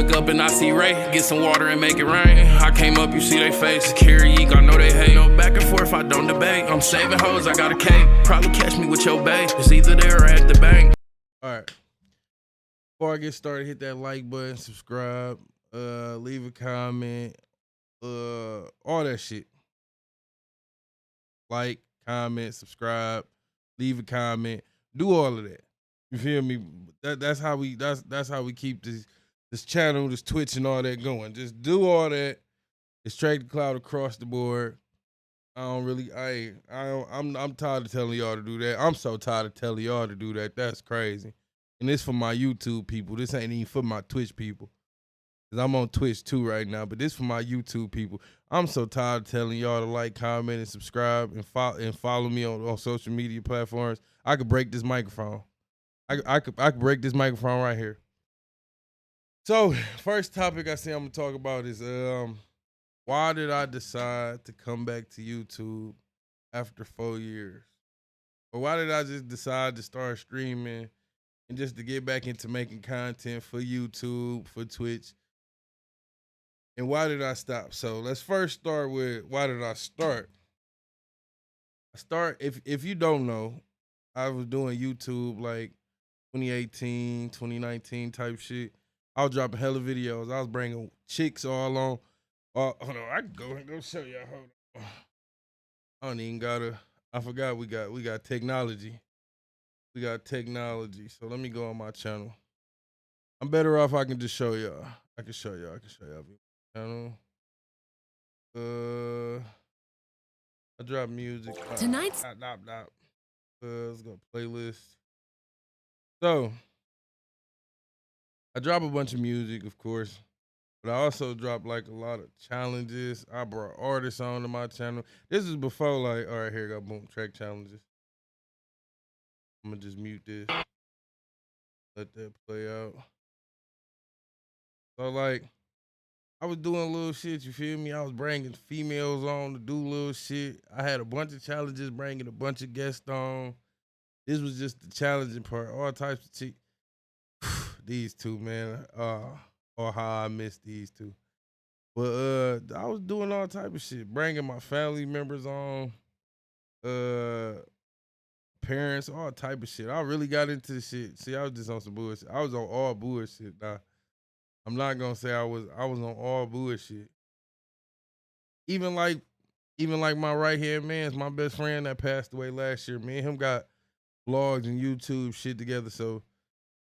look up and I see Ray. Get some water and make it rain. I came up, you see they face. Carry Eek, I know they hate. No back and forth, I don't debate. I'm saving hoes, I got a cape. Probably catch me with your bae. It's either there or at the bank. All right. Before I get started, hit that like button, subscribe, leave a comment, all that shit. Like, comment, subscribe, leave a comment, do all of that. You feel me? That's how we keep this channel, this Twitch and all that going. Just do all that. It's TrackTheCloud across the board. I'm tired of telling y'all to do that. I'm so tired of telling y'all to do that. That's crazy. And this for my YouTube people. This ain't even for my Twitch people. Cause I'm on Twitch too right now, but this for my YouTube people. I'm so tired of telling y'all to like, comment, and subscribe, and follow me on social media platforms. I could break this microphone. I could break this microphone right here. So first topic I say I'm gonna talk about is why did I decide to come back to YouTube after 4 years? Or why did I just decide to start streaming and just to get back into making content for YouTube, for Twitch? And why did I stop? So let's first start with why did I start? If you don't know, I was doing YouTube like 2018, 2019 type shit. I was dropping hella videos. I was bringing chicks all on. Hold on, I can go and show y'all. Hold on. I don't even gotta. I forgot we got technology. We got technology. So let me go on my channel. I'm better off I can just show y'all. I can show y'all channel. I drop music. Tonight's Let's go playlist. So I drop a bunch of music, of course, but I also drop like a lot of challenges. I brought artists onto my channel. This is before like, all right, here go boom track challenges. I'm gonna just mute this. Let that play out. So like, I was doing little shit, you feel me? I was bringing females on to do little shit. I had a bunch of challenges, bringing a bunch of guests on. This was just the challenging part. All types of shit. These two, man. Or how I missed these two. But I was doing all type of shit, bringing my family members on, parents, all type of shit. I really got into the shit. See, I was just on some bullshit. I was on all bullshit. Nah, I'm not gonna say I was on all bullshit. Even like my right hand man's my best friend that passed away last year. Me and him got vlogs and YouTube shit together. So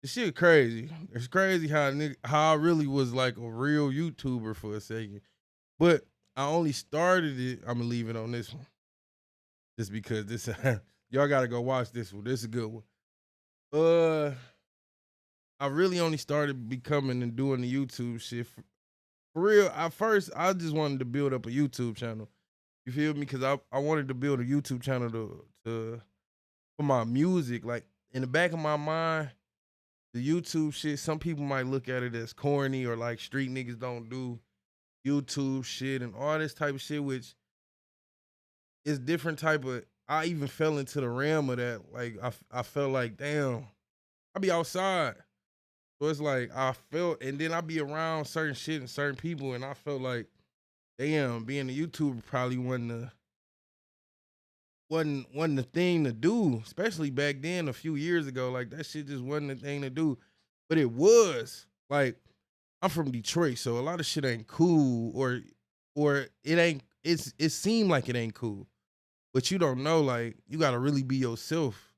this shit crazy. It's crazy how I really was like a real YouTuber for a second. But I only started it. I'm gonna leave it on this one. Just because this y'all gotta go watch this one. This is a good one. I really only started becoming and doing the YouTube shit for real. At first, I just wanted to build up a YouTube channel. You feel me? Because I wanted to build a YouTube channel to for my music. Like in the back of my mind, the YouTube shit, some people might look at it as corny or like street niggas don't do YouTube shit and all this type of shit, which is different type of. I even fell into the realm of that. Like I felt like, damn, I be outside. So it's like I felt, and then I be around certain shit and certain people, and I felt like, damn, being a YouTuber probably wasn't the thing to do, especially back then a few years ago. Like that shit just wasn't the thing to do. But it was. Like, I'm from Detroit, so a lot of shit ain't cool, or it ain't, it seemed like it ain't cool. But you don't know, like, you gotta really be yourself.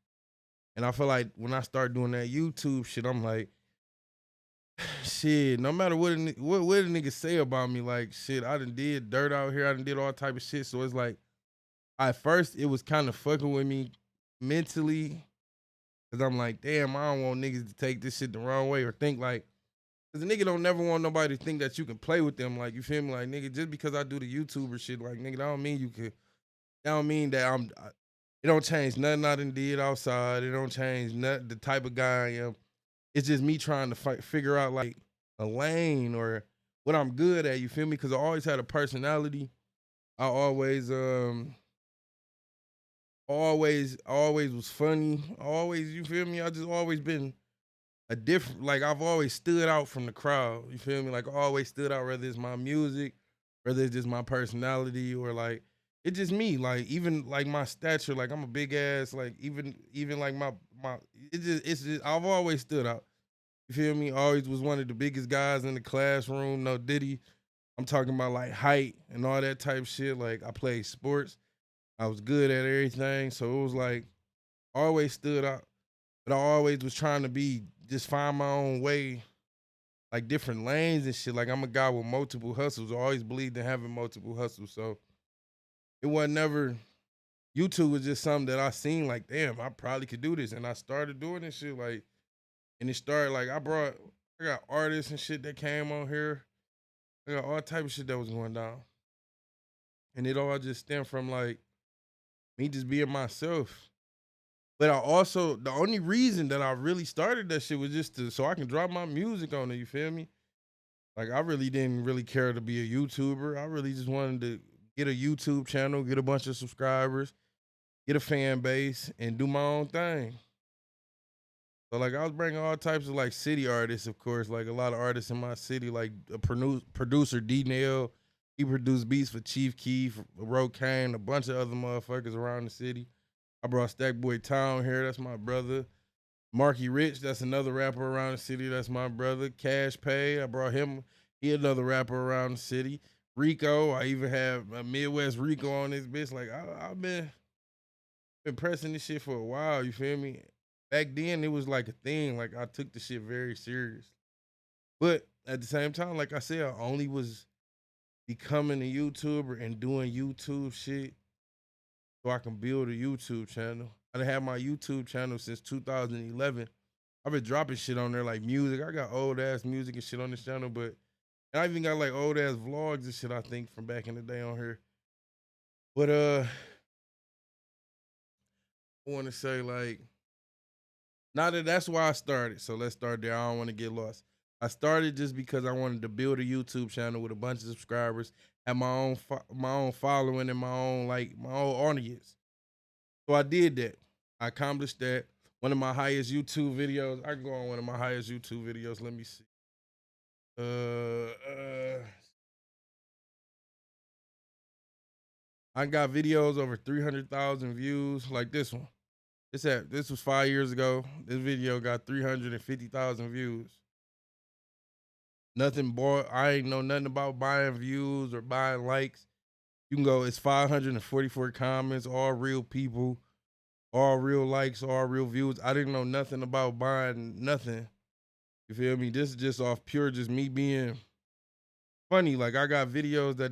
And I feel like when I start doing that YouTube shit, I'm like, shit, no matter what a nigga say about me, like, shit, I done did dirt out here, I done did all type of shit. So it's like, at first, it was kind of fucking with me mentally, because I'm like, damn, I don't want niggas to take this shit the wrong way or think like, because the nigga don't never want nobody to think that you can play with them. Like, you feel me? Like, nigga, just because I do the YouTuber shit, like, nigga, that don't mean you can, that don't mean that it don't change nothing I done did outside. It don't change nothing, the type of guy I am. It's just me trying to figure out, like, a lane or what I'm good at, you feel me? Because I always had a personality. I always was funny. Always, you feel me? I just always been a different, like I've always stood out from the crowd. You feel me? Like I always stood out, whether it's my music, whether it's just my personality, or like it's just me. Like even like my stature, like I'm a big ass. Like even like my it's just I've always stood out. You feel me? Always was one of the biggest guys in the classroom. No diddy. I'm talking about like height and all that type shit. Like I played sports. I was good at everything. So it was like always stood out. But I always was trying to be just find my own way, like different lanes and shit. Like I'm a guy with multiple hustles. I always believed in having multiple hustles. So it wasn't never YouTube was just something that I seen like, damn, I probably could do this. And I started doing this shit like, and it started like I got artists and shit that came on here. I got all type of shit that was going down. And it all just stemmed from like me just being myself. But I also the only reason that I really started that shit was just to so I can drop my music on it, you feel me? Like I really didn't really care to be a YouTuber. I really just wanted to get a YouTube channel, get a bunch of subscribers, get a fan base, and do my own thing. So like I was bringing all types of like city artists, of course, like a lot of artists in my city, like a producer D Nail. He produced beats for Chief Keef, Kane, a bunch of other motherfuckers around the city. I brought Stack Boy Town here, that's my brother. Marky Rich, that's another rapper around the city, that's my brother. Cash Pay, I brought him, he another rapper around the city. Rico, I even have a Midwest Rico on this bitch. Like I've been pressing this shit for a while, you feel me? Back then it was like a thing, like I took the shit very serious. But at the same time, like I said, I only was becoming a YouTuber and doing YouTube shit so I can build a YouTube channel. I done had my YouTube channel since 2011. I've been dropping shit on there like music. I got old ass music and shit on this channel, but I even got like old ass vlogs and shit I think from back in the day on here. But I want to say like now that that's why I started. So let's start there. I don't want to get lost. I started just because I wanted to build a YouTube channel with a bunch of subscribers, have my own following and my own like my own audience. So I did that. I accomplished that. One of my highest YouTube videos. I can go on one of my highest YouTube videos. Let me see. I got videos over 300,000 views, like this one. This was 5 years ago. This video got 350,000 views. Nothing bought. I ain't know nothing about buying views or buying likes. You can go. It's 544 comments, all real people, all real likes, all real views. I didn't know nothing about buying nothing. You feel me? This is just off pure, just me being funny. Like I got videos that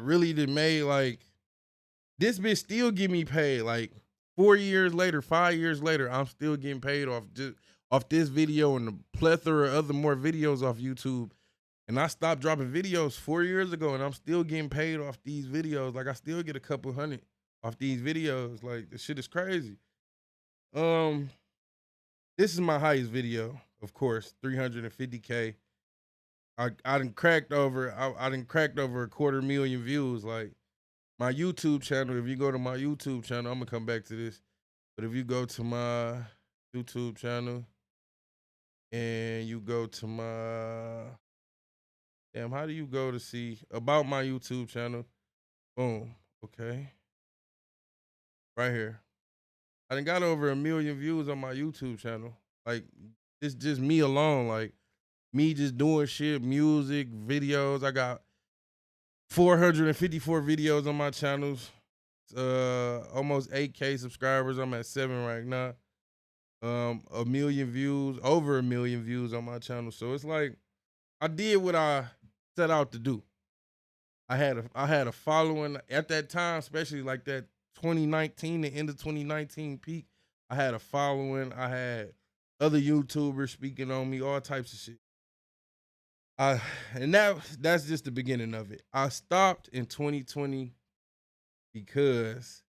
really did made like this bitch still give me paid. Like 4 years later, 5 years later, I'm still getting paid off this video and the plethora of other more videos off YouTube. And I stopped dropping videos 4 years ago, and I'm still getting paid off these videos. Like I still get a couple hundred off these videos. Like the shit is crazy. Um, this is my highest video, of course, 350K. I done cracked over. I done cracked over 250,000 views. Like my YouTube channel. If you go to my YouTube channel, I'm gonna come back to this. But if you go to my YouTube channel and you go to my damn, how do you go to see about my YouTube channel? Boom. Okay. Right here. I done got over 1 million views on my YouTube channel. Like it's just me alone. Like me just doing shit, music, videos. I got 454 videos on my channels. Almost 8K subscribers. I'm at 7 right now. 1 million views, over 1 million views on my channel. So it's like I did what I set out to do. I had a following at that time, especially like that 2019, the end of 2019 peak. I had a following. I had other YouTubers speaking on me, all types of shit. I and that's just the beginning of it. I stopped in 2020 because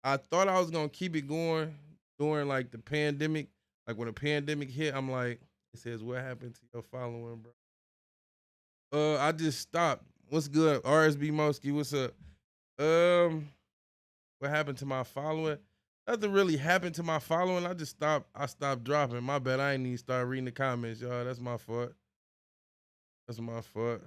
I thought I was gonna keep it going during like the pandemic. Like when the pandemic hit, I'm like, it says, what happened to your following, bro? I just stopped. What's good? RSB Moski, what's up? Um, what happened to my following? Nothing really happened to my following. I stopped dropping. My bad. I ain't even start reading the comments, y'all. That's my fault. That's my fault.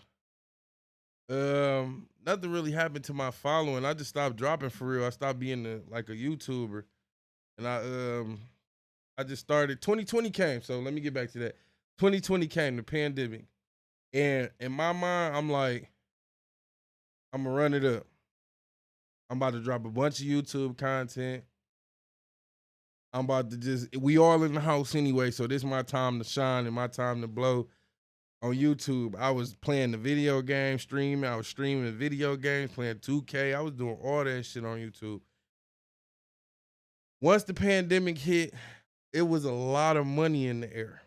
Nothing really happened to my following. I just stopped dropping for real. I stopped being like a YouTuber. And I just started 2020 came. So let me get back to that. 2020 came, the pandemic. And in my mind, I'm like, I'm gonna run it up. I'm about to drop a bunch of YouTube content. I'm about to we all in the house anyway, so this is my time to shine and my time to blow on YouTube. I was playing the video game, streaming. I was streaming video games, playing 2K. I was doing all that shit on YouTube. Once the pandemic hit, it was a lot of money in the air.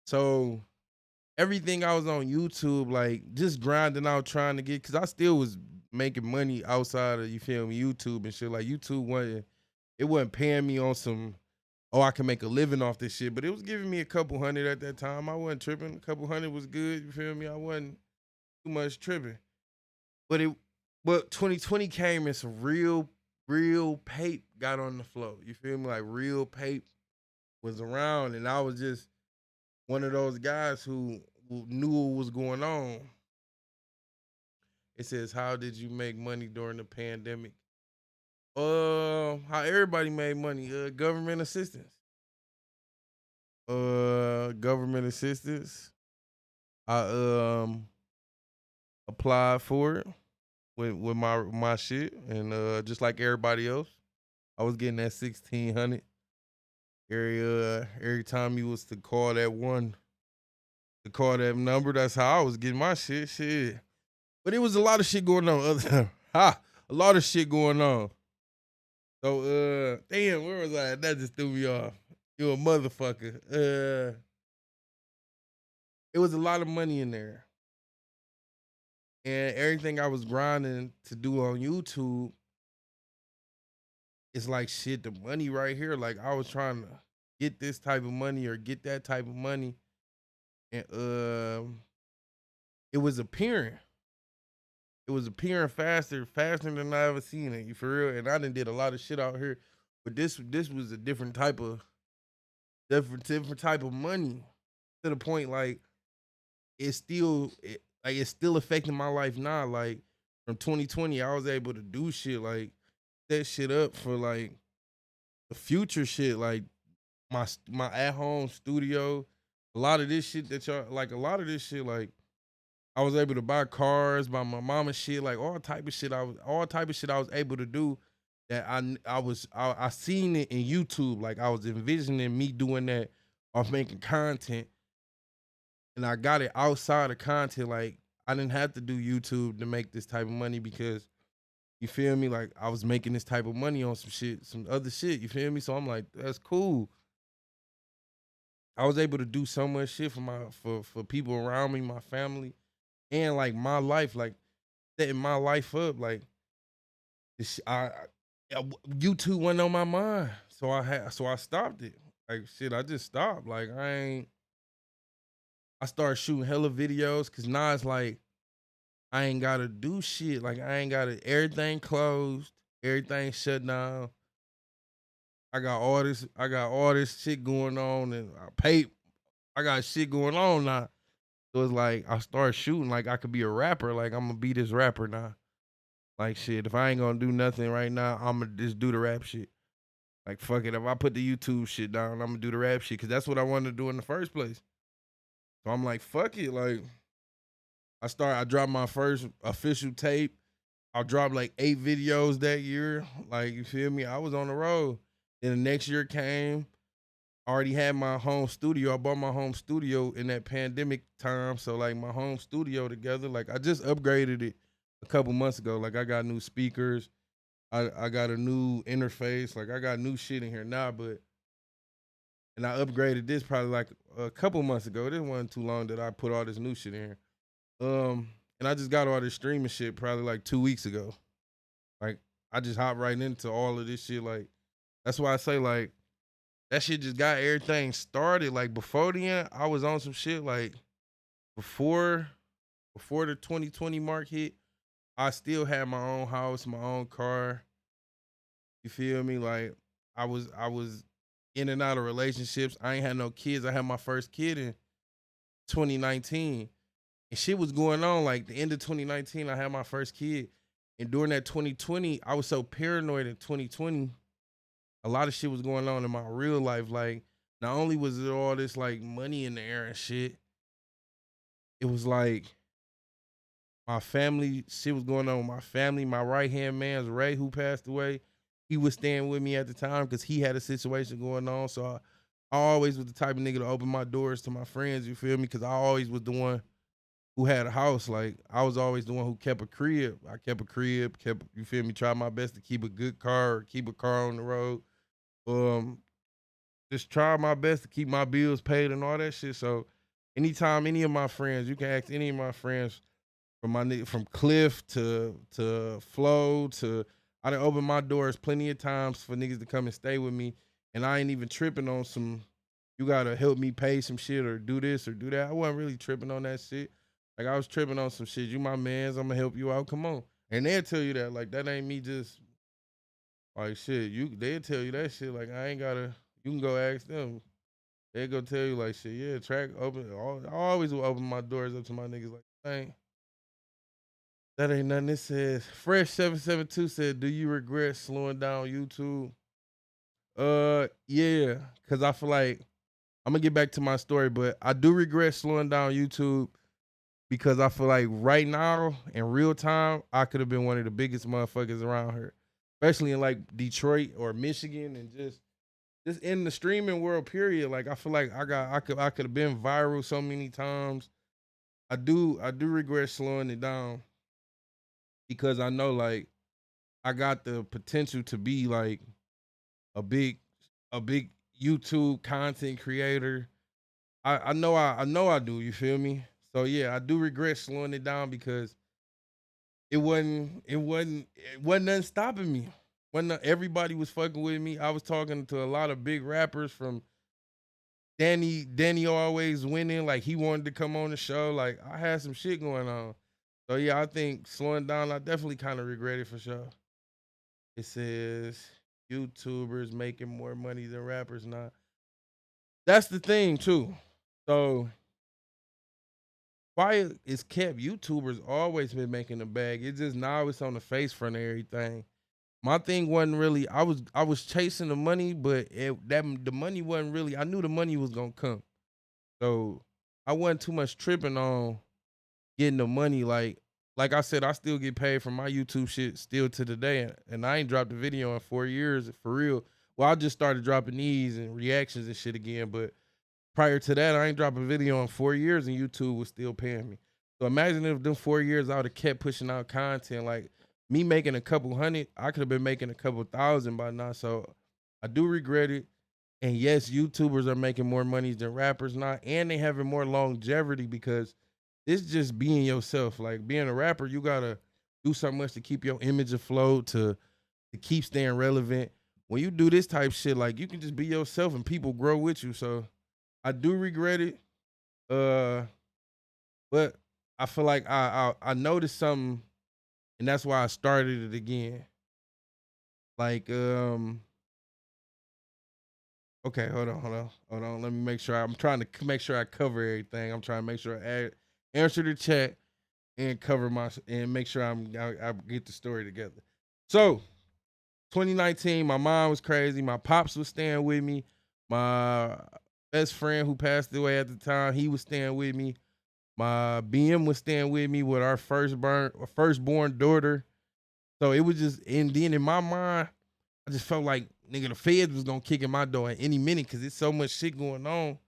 So everything I was on YouTube, like just grinding out, trying to get, cause I still was making money outside of, you feel me, YouTube and shit. Like YouTube wasn't paying me on some, oh, I can make a living off this shit, but it was giving me a couple hundred at that time. I wasn't tripping. A couple hundred was good, you feel me? I wasn't too much tripping. But 2020 came and some real pape got on the flow. You feel me? Like real pape was around, and I was just one of those guys who knew what was going on. It says, how did you make money during the pandemic? How everybody made money, government assistance. Government assistance. I applied for it with my shit, and just like everybody else, I was getting that 1,600 every time you was to call that number. That's how I was getting my shit. But it was a lot of shit going on. A lot of shit going on. So damn, where was I? That just threw me off. You a motherfucker. It was a lot of money in there. And everything I was grinding to do on YouTube, it's like shit, the money right here. Like I was trying to get this type of money or get that type of money. And it was appearing. It was appearing faster than I ever seen it. You for real? And I done did a lot of shit out here. But this was a different type of money. To the point like it's still affecting my life now. Like from 2020, I was able to do shit like set shit up for like the future shit, like my at home studio. A lot of this shit that y'all like, a lot of this shit like I was able to buy cars, buy my mama shit, like all type of shit. I was able to do that. I seen it in YouTube. Like I was envisioning me doing that off making content, and I got it outside of content. Like I didn't have to do YouTube to make this type of money because you feel me? Like I was making this type of money on some shit, some other shit. You feel me? So I'm like, that's cool. I was able to do so much shit for people around me, my family, and like my life, like setting my life up. Like YouTube wasn't on my mind, so I stopped it. Like shit, I just stopped. Like I started shooting hella videos because now it's like I ain't gotta do shit. Like I ain't gotta, everything closed, everything shut down. I got all this shit going on, and I got shit going on now. So it's like I started shooting like I could be a rapper. Like I'm gonna be this rapper now. Like shit, if I ain't gonna do nothing right now, I'm gonna just do the rap shit. Like fuck it, if I put the YouTube shit down, I'm gonna do the rap shit because that's what I wanted to do in the first place. So I'm like, fuck it. Like I dropped my first official tape. I dropped like 8 videos that year. Like you feel me? I was on the road. Then the next year came. I already had my home studio. I bought my home studio in that pandemic time. So like my home studio together. Like I just upgraded it a couple months ago. Like I got new speakers. I got a new interface. Like I got new shit in here now, and I upgraded this probably like a couple months ago. It wasn't too long that I put all this new shit in here. And I just got all this streaming shit probably like 2 weeks ago. Like I just hopped right into all of this shit. Like that's why I say like that shit just got everything started. Like before then, I was on some shit like before the 2020 mark hit. I still had my own house, my own car. You feel me? Like I was in and out of relationships. I ain't had no kids. I had my first kid in 2019. And shit was going on. Like the end of 2019, I had my first kid. And during that 2020, I was so paranoid in 2020. A lot of shit was going on in my real life. Like, not only was it all this like money in the air and shit, it was like my family, shit was going on with my family. My right hand man's Ray, who passed away, he was staying with me at the time because he had a situation going on. So I always was the type of nigga to open my doors to my friends, you feel me? Because I always was the one who had a house. Like, I was always the one who kept a crib. I kept a crib, kept, you feel me, tried my best to keep a good car, or keep a car on the road. Um, just try my best to keep my bills paid and all that shit. So anytime any of my friends, you can ask any of my friends, from my nigga, from Cliff to Flo to, I done opened my doors plenty of times for niggas to come and stay with me, and I ain't even tripping on some, you gotta help me pay some shit or do this or do that. I wasn't really tripping on that shit. Like, I was tripping on some shit. You my mans, I'm gonna help you out. Come on, and they'll tell you that. Like, that ain't me just like shit. They'll tell you that shit. Like, I ain't gotta. You can go ask them. They go tell you like shit. Yeah, track open. I always will open my doors up to my niggas. Like, dang. That ain't nothing. It says Fresh772 said, "Do you regret slowing down YouTube?" Yeah, cause I feel like I'm gonna get back to my story, but I do regret slowing down YouTube because I feel like right now in real time I could have been one of the biggest motherfuckers around here, especially in like Detroit or Michigan, and just in the streaming world. Period. Like, I feel like I could have been viral so many times. I do regret slowing it down because I know, like, I got the potential to be like a big a big YouTube content creator. I know I do, you feel me? So yeah, I do regret slowing it down because it wasn't nothing stopping me. When everybody was fucking with me, I was talking to a lot of big rappers, from Danny always winning, like he wanted to come on the show. Like, I had some shit going on. So yeah, I think slowing down, I definitely kind of regret it for sure. It says YouTubers making more money than rappers now. That's the thing too. So quiet is kept. YouTubers always been making the bag. It's just now it's on the face front of everything. My thing wasn't really. I was chasing the money, but the money wasn't really. I knew the money was gonna come, so I wasn't too much tripping on getting the money. Like I said, I still get paid for my YouTube shit still to the day, and I ain't dropped a video in 4 years for real. Well, I just started dropping these and reactions and shit again, but prior to that, I ain't dropped a video in 4 years, and YouTube was still paying me. So imagine if them 4 years I would have kept pushing out content, like me making a couple hundred, I could have been making a couple thousand by now. So I do regret it. And yes, YouTubers are making more money than rappers now, and they having more longevity because it's just being yourself. Like, being a rapper, you gotta do so much to keep your image afloat, to keep staying relevant. When you do this type shit, like, you can just be yourself and people grow with you. So I do regret it. Uh, but I feel like I noticed something, and that's why I started it again. Like, okay, hold on. Let me make sure. I'm trying to make sure I cover everything. I'm trying to make sure answer the chat and cover and make sure I get the story together. So 2019, my mom was crazy. My pops was staying with me. My best friend who passed away at the time, he was staying with me. My BM was staying with me with our firstborn daughter. So it was just, and then in my mind, I just felt like, nigga, the feds was gonna kick in my door at any minute because it's so much shit going on.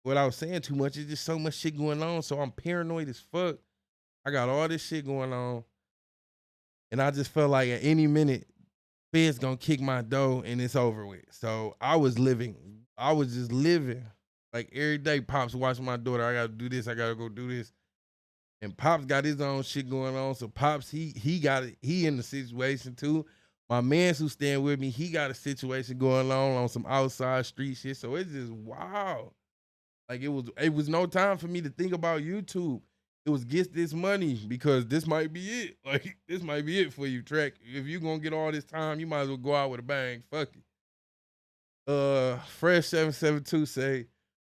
Without saying too much, it's just so much shit going on. So I'm paranoid as fuck. I got all this shit going on, and I just felt like at any minute, feds gonna kick my door and it's over with. So I was living. I was just living. Like, every day, Pops watching my daughter. I gotta do this. I gotta go do this. And Pops got his own shit going on. So Pops, he got it. He in the situation too. My man's who's staying with me, he got a situation going on some outside street shit. So it's just wild. Like, it was no time for me to think about YouTube. It was get this money because this might be it. Like this might be it for you, Track. If you gonna get all this time, you might as well go out with a bang. Fuck it. Fresh 772 say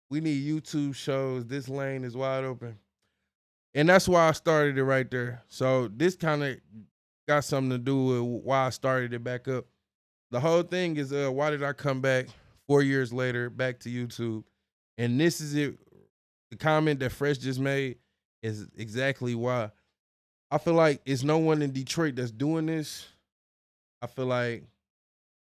we need YouTube shows. This lane is wide open. And that's why I started it right there. So this kind of got something to do with why I started it back up. The whole thing is why did I come back 4 years later back to YouTube? And this is it. The comment that Fresh just made is exactly why. I feel like it's no one in Detroit that's doing this. I feel like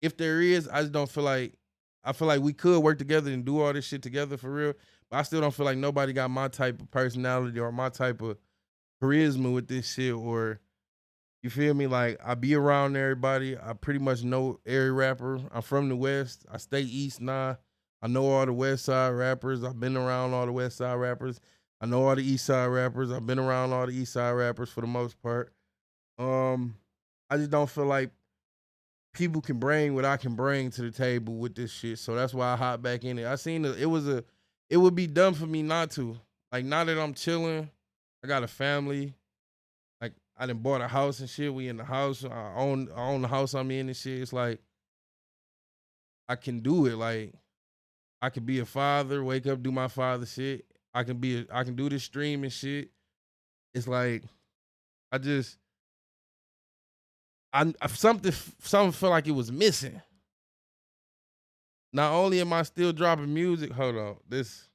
if there is, I just don't feel like I feel like we could work together and do all this shit together for real. But I still don't feel like nobody got my type of personality or my type of charisma with this shit. Or you feel me? Like I be around everybody. I pretty much know every rapper. I'm from the West. I stay East now. I know all the West Side rappers. I've been around all the West Side rappers. I know all the East Side rappers. I've been around all the East Side rappers for the most part. I just don't feel like people can bring what I can bring to the table with this shit. So that's why I hop back in it. I seen it would be dumb for me not to. Like now that I'm chilling, I got a family. Like I done bought a house and shit. We in the house. I own the house I'm in and shit. It's like I can do it. Like I could be a father, wake up, do my father shit. I can do this stream and shit. It's like I just something felt like it was missing. Not only am I still dropping music, hold on, this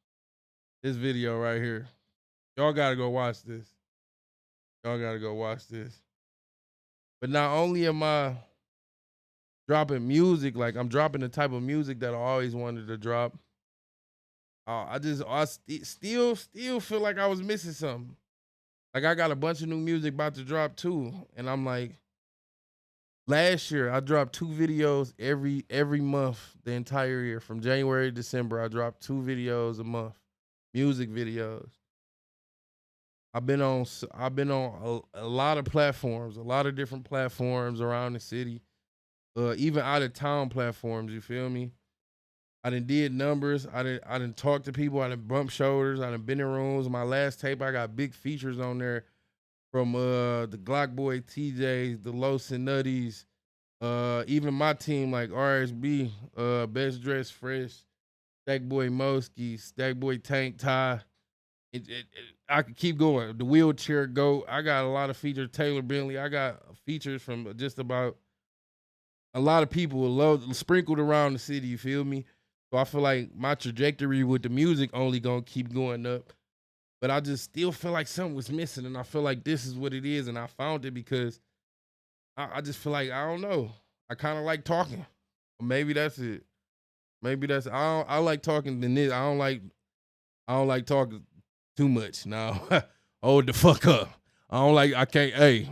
video right here. Y'all gotta go watch this. Y'all gotta go watch this. But not only am I dropping music, like I'm dropping the type of music that I always wanted to drop. I still feel like I was missing something. Like I got a bunch of new music about to drop too, and I'm like, last year I dropped 2 videos every month the entire year from January to December. I dropped 2 videos a month, music videos. I've been on a lot of platforms, a lot of different platforms around the city, even out of town platforms. You feel me? I did numbers. I done talk to people. I done bump shoulders. I done been in rooms. My last tape, I got big features on there from the Glock Boy TJs, the Los and Nutties, even my team like RSB, Best Dressed Fresh, Stack Boy Moski, Stack Boy Tank Tie. I could keep going. The Wheelchair Goat. I got a lot of features. Taylor Bentley. I got features from just about a lot of people sprinkled around the city. You feel me? So I feel like my trajectory with the music only gonna keep going up. But I just still feel like something was missing, and I feel like this is what it is, and I found it because I just feel like I don't know. I kind of like talking. Maybe that's it. Maybe that's I like talking than this. I don't like talking too much. Now, hold the fuck up. I can't. Hey,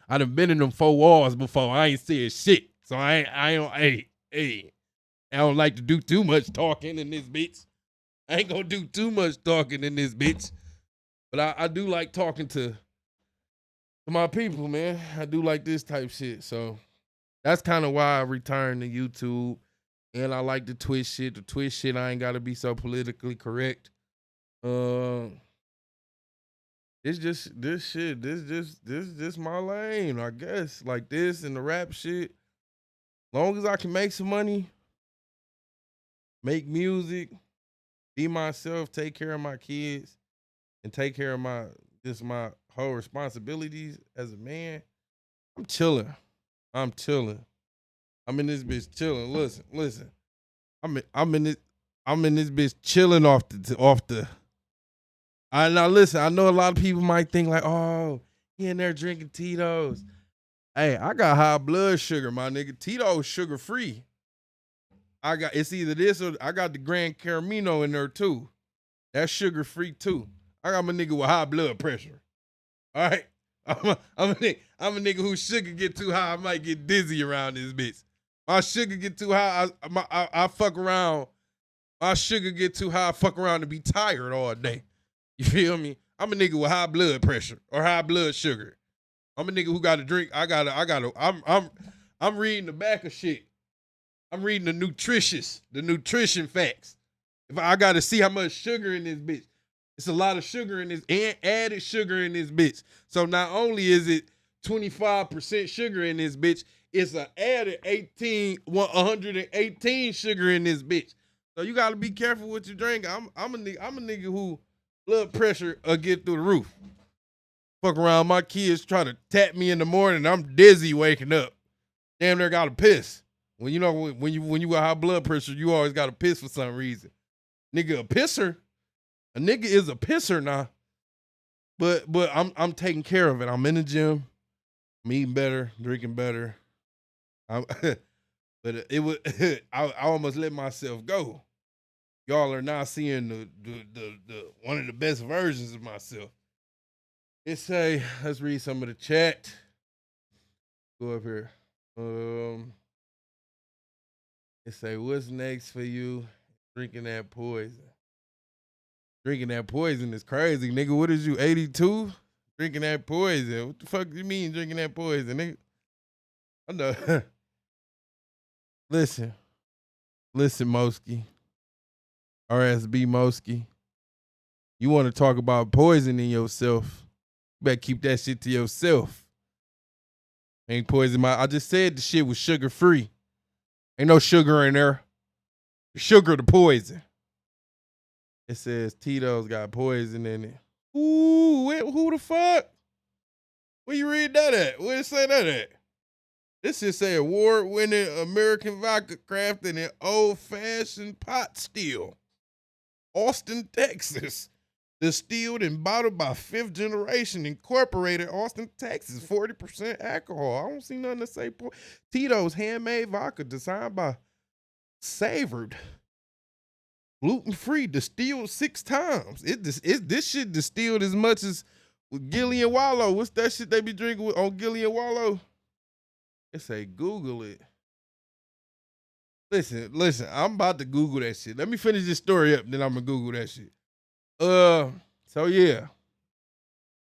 I done been in them 4 walls before. I ain't said shit, so I don't. Hey. I don't like to do too much talking in this bitch. I ain't gonna do too much talking in this bitch. But I do like talking to my people, man. I do like this type shit. So that's kind of why I returned to YouTube. And I like the Twitch shit. The Twitch shit, I ain't gotta be so politically correct. It's just this shit. This my lane, I guess. Like this and the rap shit. Long as I can make some money, make music, be myself, take care of my kids, and take care of my whole responsibilities as a man, I'm chilling. I'm in this bitch chilling. Listen. I'm in this bitch chilling off the. Now listen. I know a lot of people might think like, oh, he in there drinking Tito's. Hey, I got high blood sugar, my nigga. Tito's sugar free. It's either this or I got the Grand Caramino in there too. That's sugar free too. I got my nigga with high blood pressure. All right. I'm a nigga whose sugar get too high, I might get dizzy around this bitch. My sugar get too high, I fuck around. My sugar get too high, I fuck around and be tired all day. You feel me? I'm a nigga with high blood pressure or high blood sugar. I'm a nigga who got to drink. I'm reading the back of shit. I'm reading the nutrition facts. If I got to see how much sugar in this bitch. It's a lot of sugar in this, and added sugar in this bitch. So not only is it 25% sugar in this bitch, it's an added 118 sugar in this bitch. So you gotta be careful what you drink. I'm a nigga who blood pressure get through the roof. Fuck around, my kids try to tap me in the morning. I'm dizzy waking up. Damn near gotta piss. When you know when you got high blood pressure, you always gotta piss for some reason. Nigga, a pisser. A nigga is a pisser now. But I'm taking care of it. I'm in the gym. I'm eating better, drinking better. But it was I almost let myself go. Y'all are now seeing the one of the best versions of myself. Let's read some of the chat. Go up here. It say, what's next for you? Drinking that poison. Drinking that poison is crazy, nigga. What is you, 82? Drinking that poison. What the fuck do you mean drinking that poison, nigga? I know. Listen, Mosky. RSB Mosky. You want to talk about poisoning yourself? You better keep that shit to yourself. Ain't poison I just said the shit was sugar free. Ain't no sugar in there. Sugar the poison. It says Tito's got poison in it. Ooh, who the fuck? Where you read that at? Where it say that at? This just say award-winning American vodka crafted in old-fashioned pot still. Austin, Texas. Distilled and bottled by Fifth Generation Incorporated, Austin, Texas. 40% alcohol. I don't see nothing to say. Tito's handmade vodka designed by Savored. Gluten-free, distilled 6 times. This shit distilled as much as with Gillian Wallow. What's that shit they be drinking on Gillian Wallow? It say Google it. Listen, I'm about to Google that shit. Let me finish this story up, then I'm gonna Google that shit. So yeah.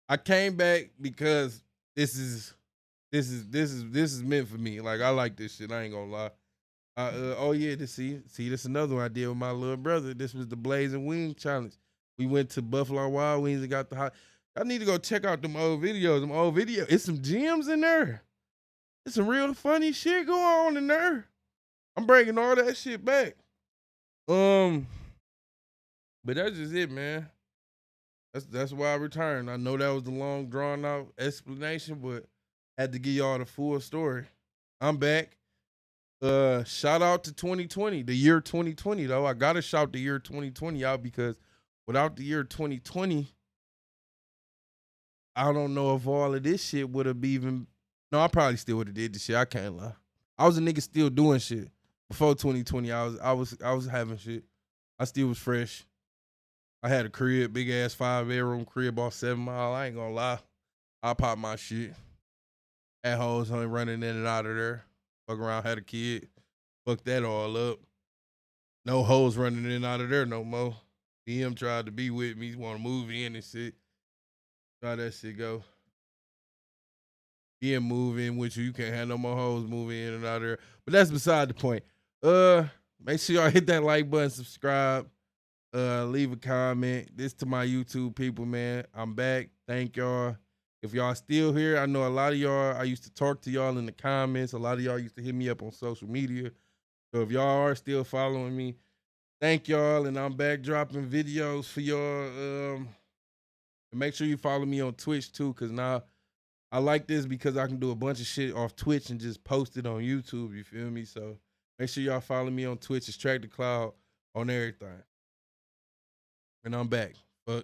I came back because this is meant for me. Like, I like this shit, I ain't gonna lie. This another one I did with my little brother. This was the Blazing Wing Challenge. We went to Buffalo Wild Wings and got the hot. I need to go check out them old videos. It's some gems in there. It's some real funny shit going on in there. I'm bringing all that shit back. But that's just it, man. That's why I returned. I know that was a long, drawn out explanation, but had to give y'all the full story. I'm back. Shout out to 2020, the year 2020, though. I gotta shout the year 2020 out because without the year 2020, I don't know if all of this shit would have even. No, I probably still would have did this shit. I can't lie. I was a nigga still doing shit before 2020. I was having shit. I still was fresh. I had a crib, big ass 5-bedroom crib off 7 Mile. I ain't gonna lie. I popped my shit. Had hoes running in and out of there. Fuck around, had a kid. Fuck that all up. No hoes running in and out of there no more. DM tried to be with me, want to move in and shit. How that shit go. DM move in with you. You can't have no more hoes moving in and out of there. But that's beside the point. Make sure y'all hit that like button, subscribe. Leave a comment. This to my YouTube people, man. I'm back. Thank y'all. If y'all still here, I know a lot of y'all, I used to talk to y'all in the comments. A lot of y'all used to hit me up on social media. So if y'all are still following me, thank y'all. And I'm back dropping videos for y'all. And make sure you follow me on Twitch too, because now I like this because I can do a bunch of shit off Twitch and just post it on YouTube. You feel me? So make sure y'all follow me on Twitch. It's TrackTheCloud on everything. And I'm back. Fuck.